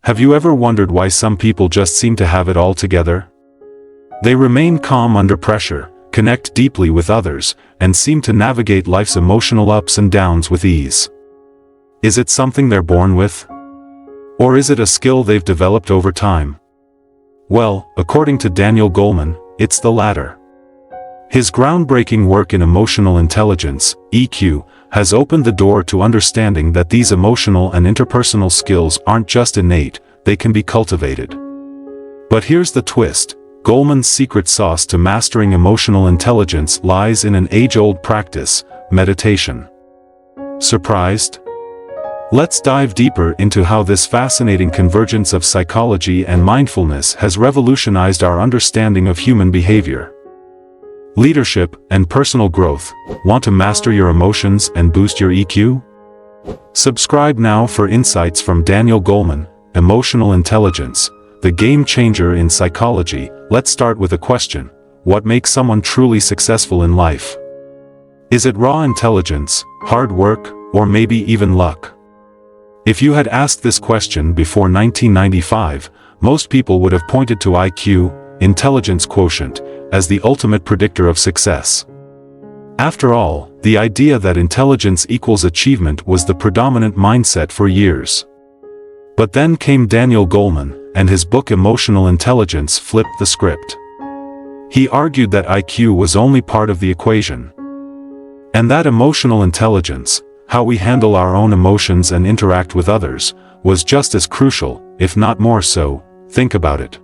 Have you ever wondered why some people just seem to have it all together? They remain calm under pressure, connect deeply with others, and seem to navigate life's emotional ups and downs with ease. Is it something they're born with? Or is it a skill they've developed over time? Well, according to Daniel Goleman, it's the latter. His groundbreaking work in emotional intelligence, EQ, has opened the door to understanding that these emotional and interpersonal skills aren't just innate, they can be cultivated. But here's the twist. Goleman's secret sauce to mastering emotional intelligence lies in an age-old practice, meditation. Surprised? Let's dive deeper into how this fascinating convergence of psychology and mindfulness has revolutionized our understanding of human behavior. Leadership and personal growth. Want to master your emotions and boost your EQ? Subscribe now for insights from Daniel Goleman, Emotional Intelligence, the game changer in psychology. Let's start with a question. What makes someone truly successful in life? Is it raw intelligence, hard work, or maybe even luck? If you had asked this question before 1995, most people would have pointed to IQ, intelligence quotient, as the ultimate predictor of success. After all, the idea that intelligence equals achievement was the predominant mindset for years. But then came Daniel Goleman, and his book Emotional Intelligence flipped the script. He argued that IQ was only part of the equation. And that emotional intelligence, how we handle our own emotions and interact with others, was just as crucial, if not more so. Think about it.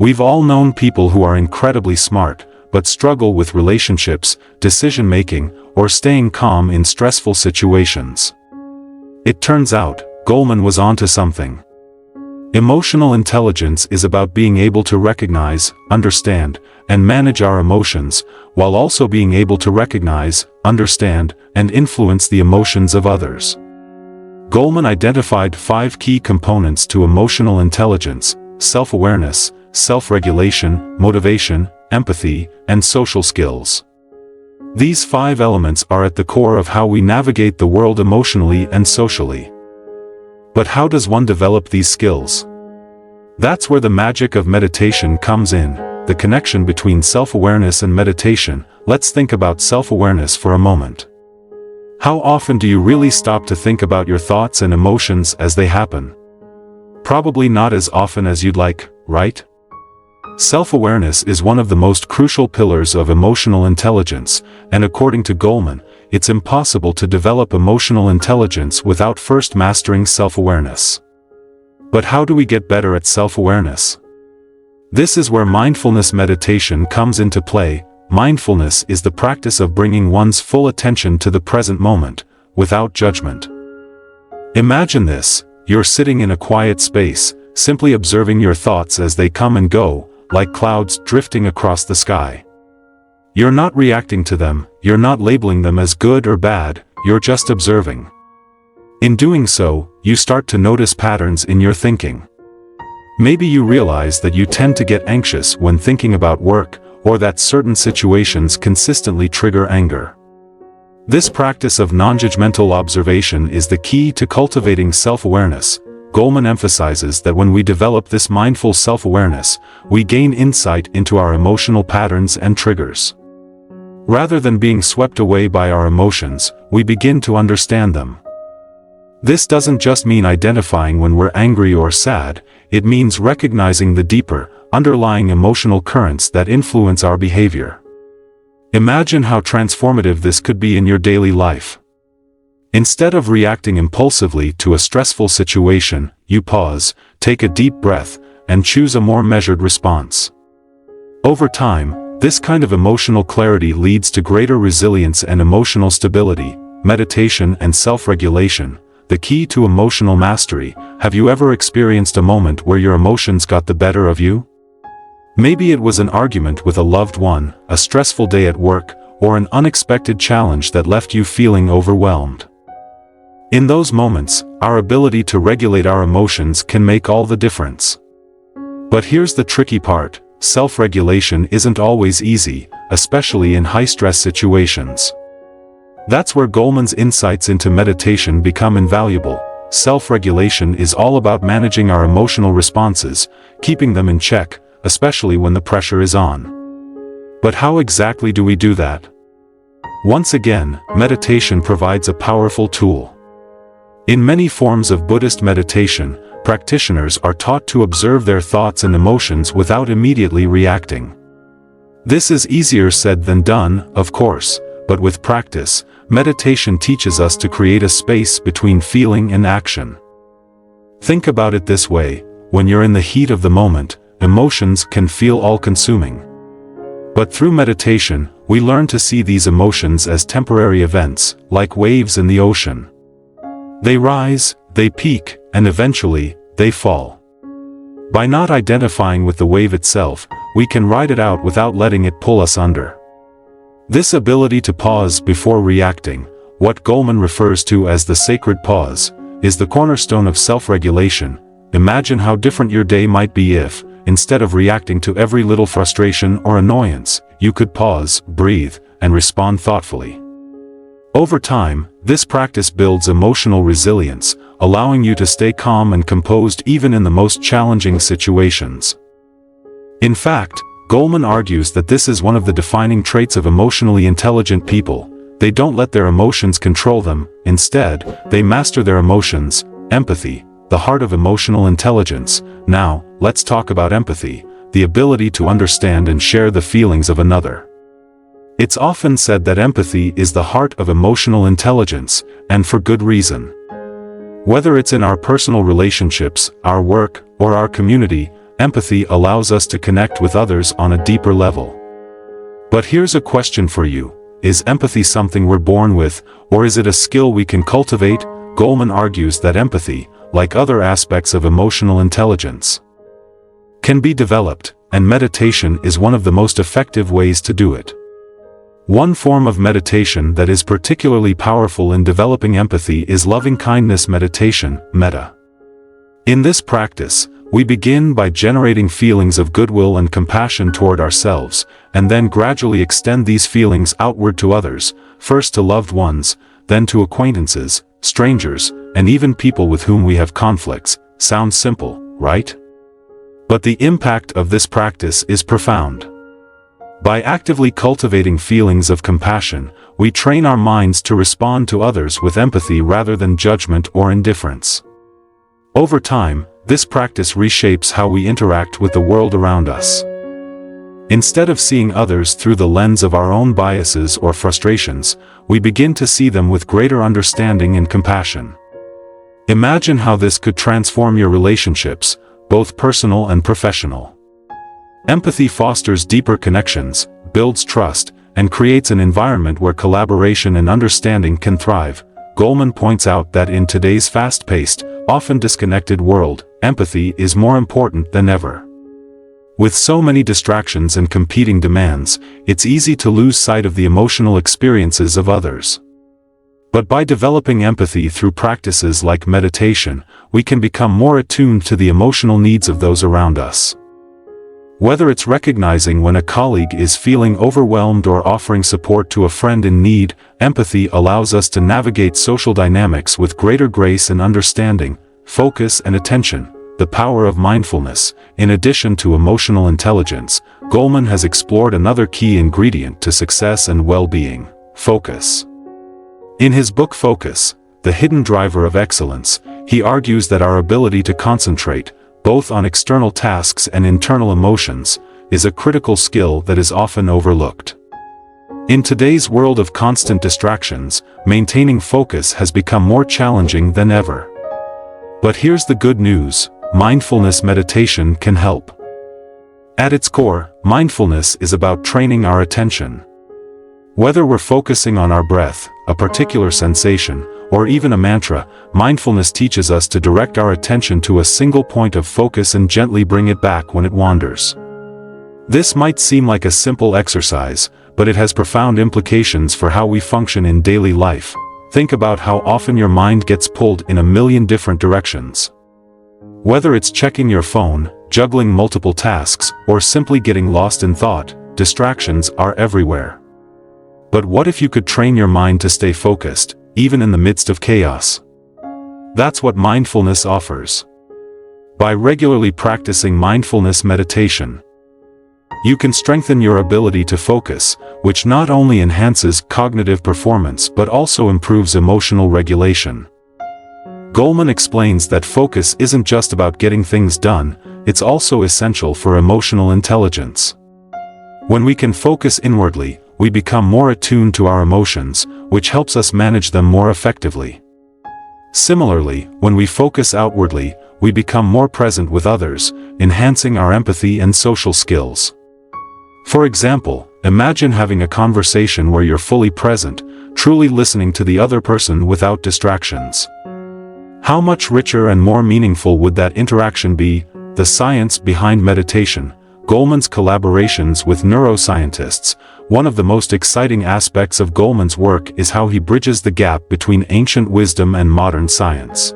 We've all known people who are incredibly smart, but struggle with relationships, decision-making, or staying calm in stressful situations. It turns out, Goleman was onto something. Emotional intelligence is about being able to recognize, understand, and manage our emotions, while also being able to recognize, understand, and influence the emotions of others. Goleman identified 5 key components to emotional intelligence: self-awareness, self-regulation, motivation, empathy, and social skills. These 5 elements are at the core of how we navigate the world emotionally and socially. But how does one develop these skills? That's where the magic of meditation comes in, the connection between self-awareness and meditation. Let's think about self-awareness for a moment. How often do you really stop to think about your thoughts and emotions as they happen? Probably not as often as you'd like, right? Self-awareness is one of the most crucial pillars of emotional intelligence, and according to Goleman, it's impossible to develop emotional intelligence without first mastering self-awareness. But how do we get better at self-awareness? This is where mindfulness meditation comes into play. Mindfulness is the practice of bringing one's full attention to the present moment, without judgment. Imagine this: you're sitting in a quiet space, simply observing your thoughts as they come and go, like clouds drifting across the sky. You're not reacting to them, you're not labeling them as good or bad, you're just observing. In doing so, you start to notice patterns in your thinking. Maybe you realize that you tend to get anxious when thinking about work, or that certain situations consistently trigger anger. This practice of non-judgmental observation is the key to cultivating self-awareness. Goleman emphasizes that when we develop this mindful self-awareness, we gain insight into our emotional patterns and triggers. Rather than being swept away by our emotions, we begin to understand them. This doesn't just mean identifying when we're angry or sad, it means recognizing the deeper, underlying emotional currents that influence our behavior. Imagine how transformative this could be in your daily life. Instead of reacting impulsively to a stressful situation, you pause, take a deep breath, and choose a more measured response. Over time, this kind of emotional clarity leads to greater resilience and emotional stability. Meditation and self-regulation, the key to emotional mastery. Have you ever experienced a moment where your emotions got the better of you? Maybe it was an argument with a loved one, a stressful day at work, or an unexpected challenge that left you feling overwhelmed. In those moments, our ability to regulate our emotions can make all the difference. But here's the tricky part: self-regulation isn't always easy, especially in high-stress situations. That's where Goleman's insights into meditation become invaluable. self-regulation is all about managing our emotional responses, keeping them in check, especially when the pressure is on. But how exactly do we do that? Once again, meditation provides a powerful tool. In many forms of Buddhist meditation, practitioners are taught to observe their thoughts and emotions without immediately reacting. This is easier said than done, of course, but with practice, meditation teaches us to create a space between feeling and action. Think about it this way: when you're in the heat of the moment, emotions can feel all-consuming. But through meditation, we learn to see these emotions as temporary events, like waves in the ocean. They rise, they peak, and eventually, they fall. By not identifying with the wave itself, we can ride it out without letting it pull us under. This ability to pause before reacting, what Goleman refers to as the sacred pause, is the cornerstone of self-regulation. Imagine how different your day might be if, instead of reacting to every little frustration or annoyance, you could pause, breathe, and respond thoughtfully. Over time, this practice builds emotional resilience, allowing you to stay calm and composed even in the most challenging situations. In fact, Goleman argues that this is one of the defining traits of emotionally intelligent people. They don't let their emotions control them, instead, they master their emotions. Empathy, the heart of emotional intelligence. Now, let's talk about empathy, the ability to understand and share the feelings of another. It's often said that empathy is the heart of emotional intelligence, and for good reason. Whether it's in our personal relationships, our work, or our community, empathy allows us to connect with others on a deeper level. But here's a question for you: is empathy something we're born with, or is it a skill we can cultivate? Goleman argues that empathy, like other aspects of emotional intelligence, can be developed, and meditation is one of the most effective ways to do it. One form of meditation that is particularly powerful in developing empathy is loving-kindness meditation, metta. In this practice, we begin by generating feelings of goodwill and compassion toward ourselves, and then gradually extend these feelings outward to others, first to loved ones, then to acquaintances, strangers, and even people with whom we have conflicts. Sounds simple, right? But the impact of this practice is profound. By actively cultivating feelings of compassion, we train our minds to respond to others with empathy rather than judgment or indifference. Over time, this practice reshapes how we interact with the world around us. Instead of seeing others through the lens of our own biases or frustrations, we begin to see them with greater understanding and compassion. Imagine how this could transform your relationships, both personal and professional. Empathy fosters deeper connections, builds trust, and creates an environment where collaboration and understanding can thrive. Goleman points out that in today's fast-paced, often disconnected world, empathy is more important than ever. With so many distractions and competing demands, it's easy to lose sight of the emotional experiences of others. But by developing empathy through practices like meditation, we can become more attuned to the emotional needs of those around us. Whether it's recognizing when a colleague is feeling overwhelmed or offering support to a friend in need, empathy allows us to navigate social dynamics with greater grace and understanding, focus and attention. The power of mindfulness. In addition to emotional intelligence, Goleman has explored another key ingredient to success and well-being: focus. In his book Focus, The Hidden Driver of Excellence, he argues that our ability to concentrate, both on external tasks and internal emotions, is a critical skill that is often overlooked. In today's world of constant distractions, maintaining focus has become more challenging than ever. But here's the good news: mindfulness meditation can help. At its core, mindfulness is about training our attention. Whether we're focusing on our breath, a particular sensation, or even a mantra, mindfulness teaches us to direct our attention to a single point of focus and gently bring it back when it wanders. This might seem like a simple exercise, but it has profound implications for how we function in daily life. Think about how often your mind gets pulled in a million different directions. Whether it's checking your phone, juggling multiple tasks, or simply getting lost in thought, distractions are everywhere. But what if you could train your mind to stay focused, even in the midst of chaos? That's what mindfulness offers. By regularly practicing mindfulness meditation, you can strengthen your ability to focus, which not only enhances cognitive performance but also improves emotional regulation. Goleman explains that focus isn't just about getting things done, it's also essential for emotional intelligence. When we can focus inwardly, we become more attuned to our emotions, which helps us manage them more effectively. Similarly, when we focus outwardly, we become more present with others, enhancing our empathy and social skills. For example, imagine having a conversation where you're fully present, truly listening to the other person without distractions. How much richer and more meaningful would that interaction be? The science behind meditation. Goleman's collaborations with neuroscientists. One of the most exciting aspects of Goleman's work is how he bridges the gap between ancient wisdom and modern science.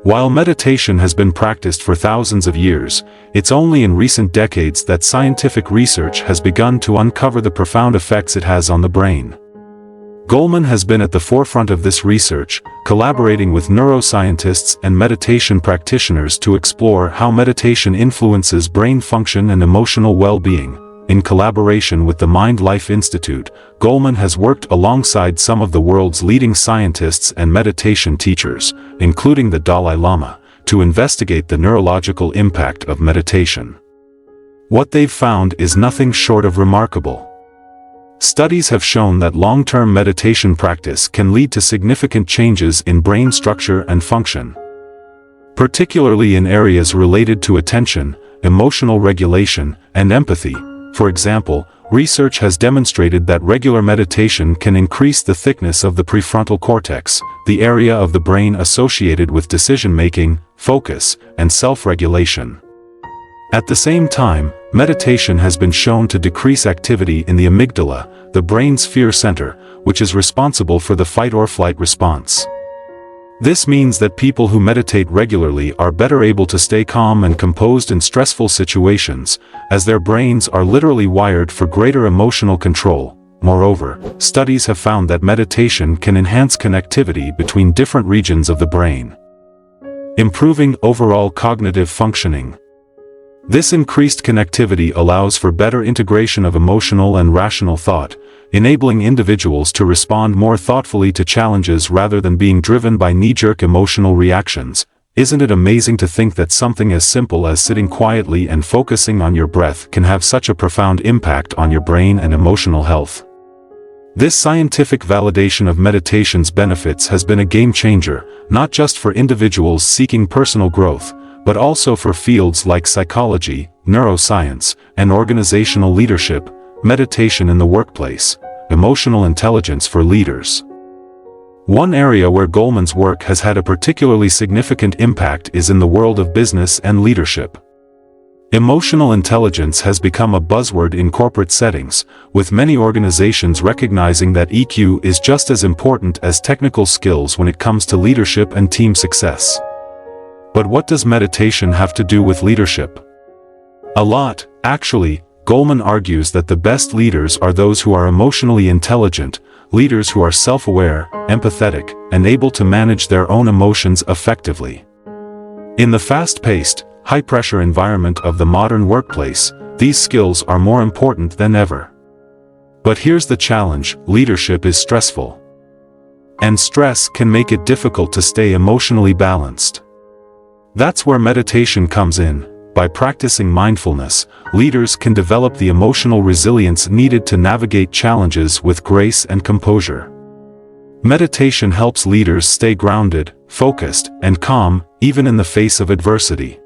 While meditation has been practiced for thousands of years, it's only in recent decades that scientific research has begun to uncover the profound effects it has on the brain. Goleman has been at the forefront of this research, collaborating with neuroscientists and meditation practitioners to explore how meditation influences brain function and emotional well-being. In collaboration with the Mind Life Institute, Goleman has worked alongside some of the world's leading scientists and meditation teachers, including the Dalai Lama, to investigate the neurological impact of meditation. What they've found is nothing short of remarkable. Studies have shown that long-term meditation practice can lead to significant changes in brain structure and function, particularly in areas related to attention, emotional regulation, and empathy. For example, research has demonstrated that regular meditation can increase the thickness of the prefrontal cortex, the area of the brain associated with decision-making, focus, and self-regulation. At the same time, meditation has been shown to decrease activity in the amygdala, the brain's fear center, which is responsible for the fight-or-flight response. This means that people who meditate regularly are better able to stay calm and composed in stressful situations, as their brains are literally wired for greater emotional control. Moreover, studies have found that meditation can enhance connectivity between different regions of the brain, improving overall cognitive functioning. This increased connectivity allows for better integration of emotional and rational thought, enabling individuals to respond more thoughtfully to challenges rather than being driven by knee-jerk emotional reactions. Isn't it amazing to think that something as simple as sitting quietly and focusing on your breath can have such a profound impact on your brain and emotional health? This scientific validation of meditation's benefits has been a game-changer, not just for individuals seeking personal growth, but also for fields like psychology, neuroscience, and organizational leadership, meditation in the workplace, emotional intelligence for leaders. One area where Goleman's work has had a particularly significant impact is in the world of business and leadership. Emotional intelligence has become a buzzword in corporate settings, with many organizations recognizing that EQ is just as important as technical skills when it comes to leadership and team success. But what does meditation have to do with leadership? A lot, actually. Goleman argues that the best leaders are those who are emotionally intelligent, leaders who are self-aware, empathetic, and able to manage their own emotions effectively. In the fast-paced, high-pressure environment of the modern workplace, these skills are more important than ever. But here's the challenge: leadership is stressful. And stress can make it difficult to stay emotionally balanced. That's where meditation comes in. By practicing mindfulness, leaders can develop the emotional resilience needed to navigate challenges with grace and composure. Meditation helps leaders stay grounded, focused, and calm, even in the face of adversity.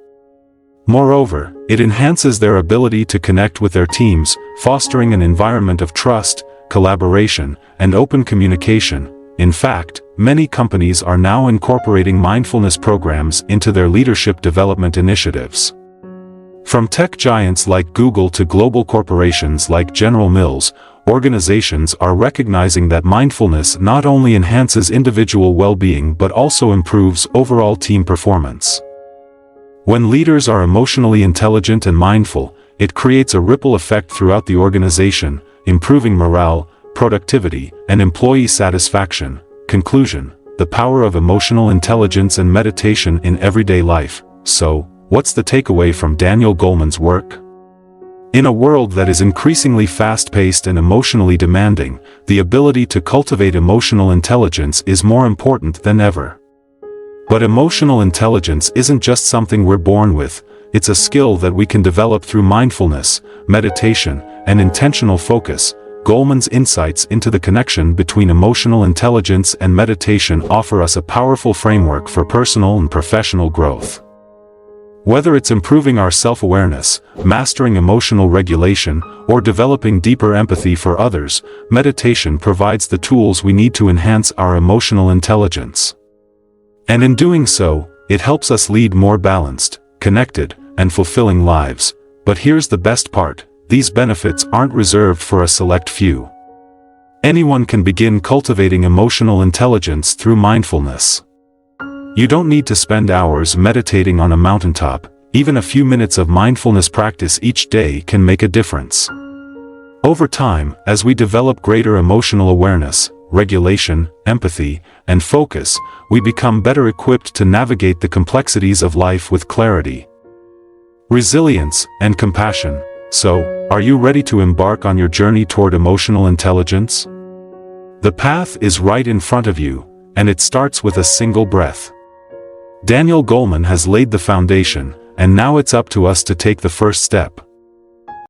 Moreover, it enhances their ability to connect with their teams, fostering an environment of trust, collaboration, and open communication. In fact, many companies are now incorporating mindfulness programs into their leadership development initiatives. From tech giants like Google to global corporations like General Mills, organizations are recognizing that mindfulness not only enhances individual well-being but also improves overall team performance. When leaders are emotionally intelligent and mindful, it creates a ripple effect throughout the organization, improving morale, productivity, and employee satisfaction. Conclusion: the power of emotional intelligence and meditation in everyday life. So, what's the takeaway from Daniel Goleman's work? In a world that is increasingly fast-paced and emotionally demanding, the ability to cultivate emotional intelligence is more important than ever. But emotional intelligence isn't just something we're born with, it's a skill that we can develop through mindfulness, meditation, and intentional focus. Goleman's insights into the connection between emotional intelligence and meditation offer us a powerful framework for personal and professional growth. Whether it's improving our self-awareness, mastering emotional regulation, or developing deeper empathy for others, meditation provides the tools we need to enhance our emotional intelligence. And in doing so, it helps us lead more balanced, connected, and fulfilling lives. But here's the best part: these benefits aren't reserved for a select few. Anyone can begin cultivating emotional intelligence through mindfulness. You don't need to spend hours meditating on a mountaintop. Even a few minutes of mindfulness practice each day can make a difference. Over time, as we develop greater emotional awareness, regulation, empathy, and focus, we become better equipped to navigate the complexities of life with clarity, resilience, and compassion. So, are you ready to embark on your journey toward emotional intelligence? The path is right in front of you, and it starts with a single breath. Daniel Goleman has laid the foundation, and now it's up to us to take the first step.